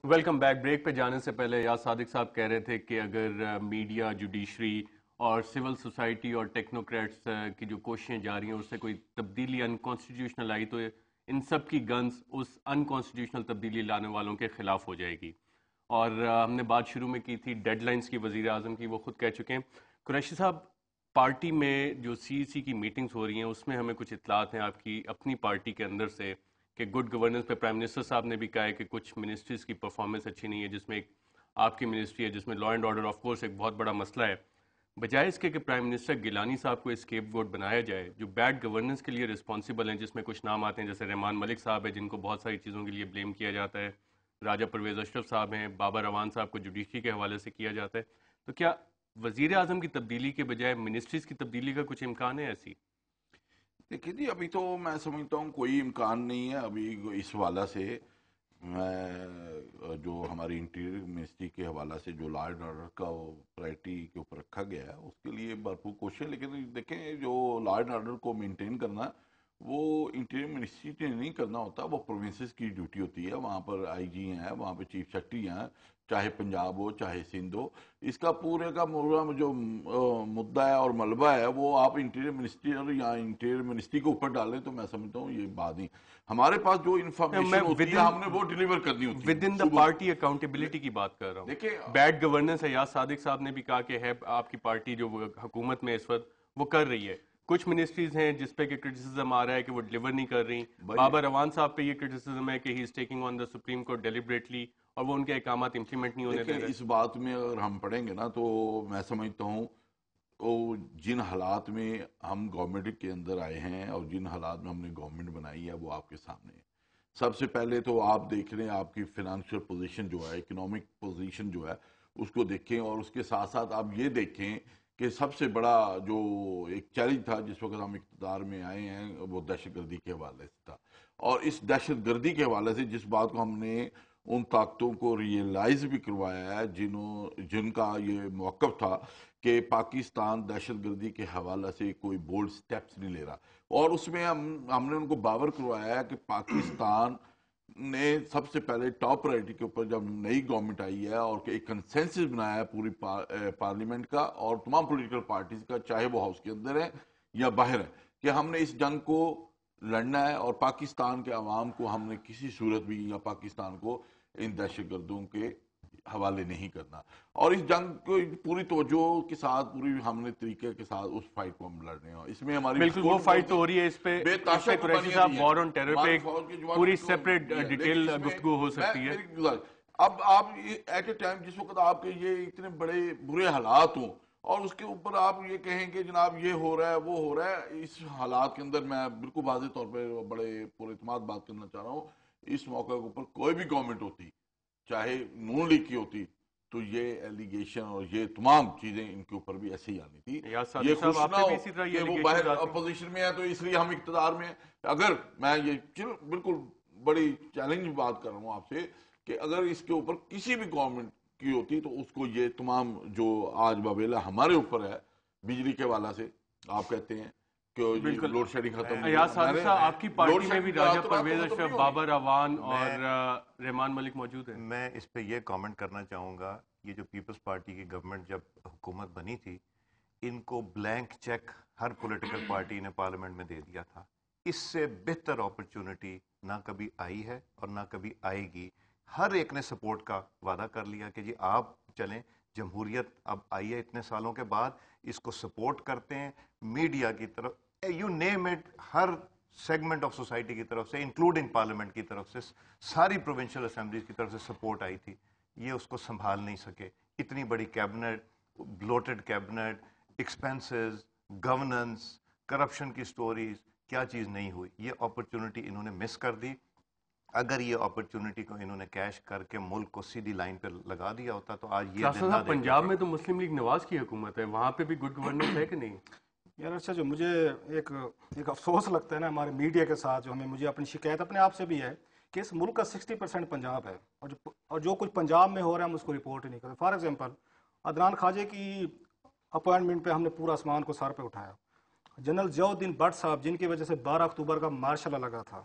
Welcome back. Break پہ جانے سے پہلے یا صادق صاحب کہہ رہے تھے کہ اگر میڈیا، جوڈیشری اور سول سوسائٹی اور ٹیکنوکریٹس کی جو کوششیں جاری ہیں اس سے کوئی تبدیلی انکانسٹیٹیوشنل آئی تو ان سب کی گنز اس انکانسٹیٹیوشنل تبدیلی لانے والوں کے خلاف ہو جائے گی. اور ہم نے بات شروع میں کی تھی ڈیڈ لائنز کی وزیر اعظم کی، وہ خود کہہ چکے ہیں. قریشی صاحب، پارٹی میں جو سی سی کی میٹنگز ہو رہی ہیں اس میں ہمیں کچھ اطلاعات ہیں آپ کی اپنی پارٹی کے اندر سے کہ گڈ گورننس پہ پرائم منسٹر صاحب نے بھی کہا ہے کہ کچھ منسٹریز کی پرفارمنس اچھی نہیں ہے، جس میں ایک آپ کی منسٹری ہے جس میں law and order of course ایک بہت بڑا مسئلہ ہے. بجائے اس کے کہ پرائم منسٹر گیلانی صاحب کو اسکیپ گوٹ بنایا جائے، جو بیڈ گورننس کے لیے رسپانسبل ہیں، جس میں کچھ نام آتے ہیں جیسے رحمان ملک صاحب ہے جن کو بہت ساری چیزوں کے لیے بلیم کیا جاتا ہے، راجہ پرویز اشرف صاحب ہیں، بابر اعوان صاحب کو جوڈیشری کے حوالے سے کیا جاتا ہے، تو کیا وزیر اعظم کی تبدیلی کے بجائے منسٹریز کی تبدیلی کا کچھ امکان ہے ایسی؟ دیکھیے جی، ابھی تو میں سمجھتا ہوں کوئی امکان نہیں ہے ابھی اس حوالہ سے. میں جو ہماری انٹیریئر منسٹری کے حوالہ سے جو لا اینڈ آرڈر کا پرائرٹی کے اوپر رکھا گیا ہے اس کے لیے بھرپور کوشش ہے، لیکن دیکھیں جو لا اینڈ آرڈر کو مینٹین کرنا وہ انٹیریئر منسٹری نے نہیں کرنا ہوتا، وہ پروونسز کی ڈیوٹی ہوتی ہے. وہاں پر آئی جی ہیں، وہاں پہ چیف سیکرٹری ہیں، چاہے پنجاب ہو چاہے سندھ ہو. اس کا پورے کا پورا جو مدعا ہے اور ملبہ ہے وہ آپ انٹیریئر منسٹری یا انٹیریئر منسٹری کے اوپر ڈالیں تو میں سمجھتا ہوں یہ بات نہیں. ہمارے پاس جو میں انفارمیشن ہوتی ہے ہم نے وہ ڈیلیور کرنی ہوتی ود ہے ان دا صبح. پارٹی اکاؤنٹیبلٹی کی بات کر رہا ہوں. دیکھیں بیڈ گورننس ہے، یا صادق صاحب نے بھی کہا کہ ہے آپ کی پارٹی جو حکومت میں اس وقت وہ کر رہی ہے. کچھ منسٹریز ہیں جس پہ کہ کرٹیسزم آ رہا ہے کہ وہ ڈیلیور نہیں کر رہی. بابر اعوان صاحب پہ یہ کرٹیسزم ہے کہ he is taking on the Supreme Court deliberately, اور وہ ان کے احکامات امپلیمنٹ نہیں ہونے دے دیکھیں رہے. اس بات میں اگر ہم پڑھیں گے نا تو میں سمجھتا ہوں وہ جن حالات میں ہم گورنمنٹ کے اندر آئے ہیں اور جن حالات میں ہم نے گورنمنٹ بنائی ہے وہ آپ کے سامنے ہے. سب سے پہلے تو آپ دیکھ لیں آپ کی فائنانشیل پوزیشن جو ہے، اکنامک پوزیشن جو ہے اس کو دیکھیں، اور اس کے ساتھ ساتھ آپ یہ دیکھیں کہ سب سے بڑا جو ایک چیلنج تھا جس وقت ہم اقتدار میں آئے ہیں وہ دہشت گردی کے حوالے سے تھا. اور اس دہشت گردی کے حوالے سے جس بات کو ہم نے ان طاقتوں کو ریئلائز بھی کروایا ہے جن کا یہ موقف تھا کہ پاکستان دہشت گردی کے حوالے سے کوئی بولڈ سٹیپس نہیں لے رہا، اور اس میں ہم نے ان کو باور کروایا ہے کہ پاکستان نے سب سے پہلے ٹاپ پرائرٹی کے اوپر جب نئی گورنمنٹ آئی ہے اور ایک کنسنسس بنایا ہے پوری پارلیمنٹ کا اور تمام پولیٹیکل پارٹیز کا، چاہے وہ ہاؤس کے اندر ہے یا باہر ہے، کہ ہم نے اس جنگ کو لڑنا ہے اور پاکستان کے عوام کو ہم نے کسی صورت بھی یا پاکستان کو ان دہشت گردوں کے حوالے نہیں کرنا. اور اس جنگ کو پوری توجہ کے ساتھ پوری ہم نے طریقے کے ساتھ اس فائٹ کو ہم لڑ رہے ہیں. اس میں ہماری بالکل وہ فائٹ تو ہو رہی ہے. اس پہ بے اس تاشا پہ قریشی قربانیاں صاحب دی ہیں وار آن ٹیرر پہ ہماری ایک فوج کے جوانوں پوری کو سیپریٹ دی ہے، لیکن ڈیٹیل اس میں گفتگو ہو سکتی ہے. میری گزارش اب آپ ایٹ اے ٹائم جس وقت آپ کے یہ اتنے بڑے برے حالات ہوں اور اس کے اوپر آپ یہ کہیں کہ جناب یہ ہو رہا ہے وہ ہو رہا ہے، اس حالات کے اندر میں بالکل واضح طور پہ بڑے پر اعتماد بات کرنا چاہ رہا ہوں، اس موقع کے اوپر کوئی بھی گورنمنٹ ہوتی چاہے نون لیگ کی ہوتی تو یہ ایلیگیشن اور یہ تمام چیزیں ان کے اوپر بھی ایسے ہی آنی تھی. یا یہ صادق صاحب خوش آپ نہ پہ بھی ہو اسی طرح یہ کہ وہ allegations باہر آتے ہیں. اپوزیشن میں ہے تو اس لیے ہم اقتدار میں ہیں. اگر میں یہ بالکل بڑی چیلنج بات کر رہا ہوں آپ سے کہ اگر اس کے اوپر کسی بھی گورنمنٹ کی ہوتی تو اس کو یہ تمام جو آج بابیلا ہمارے اوپر ہے بجلی کے حوالہ سے آپ کہتے ہیں کہ جی بالکل. لوڈ شیڈنگ ختم یا نہیں صادق صاحب آپ کی پارٹی میں بھی راجہ پرویز اشرف، ہوئی. بابر اعوان اور رحمان ملک موجود ہیں. میں اس پہ یہ کامنٹ کرنا چاہوں گا، یہ جو پیپلز پارٹی کی گورنمنٹ جب حکومت بنی تھی ان کو بلینک چیک ہر پولیٹیکل پارٹی نے پارلیمنٹ میں دے دیا تھا. اس سے بہتر اپرچونٹی نہ کبھی آئی ہے اور نہ کبھی آئے گی. ہر ایک نے سپورٹ کا وعدہ کر لیا کہ جی آپ چلیں، جمہوریت اب آئی ہے اتنے سالوں کے بعد، اس کو سپورٹ کرتے ہیں. میڈیا کی طرف you name it, Hare segment of society کی طرف سے انکلوڈنگ پارلیمنٹ کی طرف سے، ساری پروونشل اسمبلیز کی طرف سے سپورٹ آئی تھی. یہ اس کو سنبھال نہیں سکے. اتنی بڑی cabinet, bloated cabinet, expenses, governance, corruption کی سٹوریز، کیا چیز نہیں ہوئی. یہ اپرچونٹی انہوں نے مس کر دی. اگر یہ اپرچونٹی کو انہوں نے کیش کر کے ملک کو سیدھی لائن پہ لگا دیا ہوتا تو آج یہ دن نہ دیکھتے. پنجاب میں تو مسلم لیگ نواز کی حکومت ہے، وہاں پہ بھی گڈ گورننس ہے کہ نہیں؟ یار اچھا، جو مجھے ایک افسوس لگتا ہے نا ہمارے میڈیا کے ساتھ، جو مجھے اپنی شکایت اپنے آپ سے بھی ہے کہ اس ملک کا 60% پنجاب ہے، اور جو کچھ پنجاب میں ہو رہا ہے ہم اس کو رپورٹ ہی نہیں کرتے. فار ایگزامپل عدنان خواجے کی اپوائنٹمنٹ پہ ہم نے پورا آسمان کو سر پہ اٹھایا. جنرل ضیاء الدین بٹ صاحب جن کی وجہ سے 12 اکتوبر کا مارشل لگا تھا،